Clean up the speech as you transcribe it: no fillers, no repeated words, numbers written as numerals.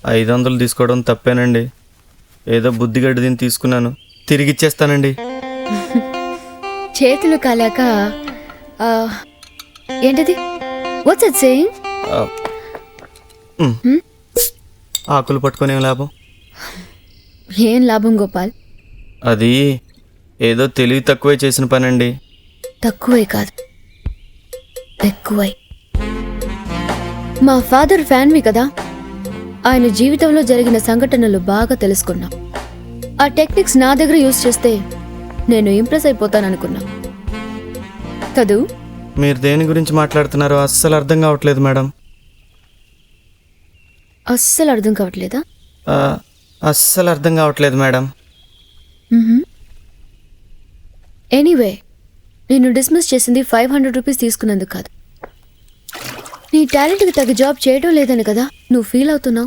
500 తీసుకోవడం తప్పేనండి. ఏదో బుద్ధిగడ్డి దీన్ని తీసుకున్నాను, తిరిగి ఇచ్చేస్తానండి. చేతులు కాలాక ఏంటది? What's it saying? ఆకులు పట్టుకొని ఏం లాభం? ఏం లాభం గోపాల్? అది ఏదో తెలివి తక్కువే చేసిన పనండి. తక్కువే కాదు, ఎక్కువై. మా ఫాదర్ ఫ్యాన్వి కదా, ఆయన జీవితంలో జరిగిన సంఘటనలు బాగా తెలుసుకున్నాం. ఆ టెక్నిక్స్ నా దగ్గర యూజ్ చేస్తే నేను ఇంప్రెస్ అయిపోతాననుకున్నా కదూ. మీరు దేని గురించి మాట్లాడుతున్నారో అస్సలు అర్థం కావట్లేదు మేడం. అస్సలు అర్థం కావట్లేదా? అస్సలు అర్థం కావట్లేదు మేడం. ఎనీవే, నేను డిస్మిస్ చేసింది 500 రూపీస్ తీసుకున్నందుకు కాదు, నీ టాలెంట్కి తగ్గ జాబ్ చేయడం లేదని కదా నువ్వు ఫీల్ అవుతున్నావు.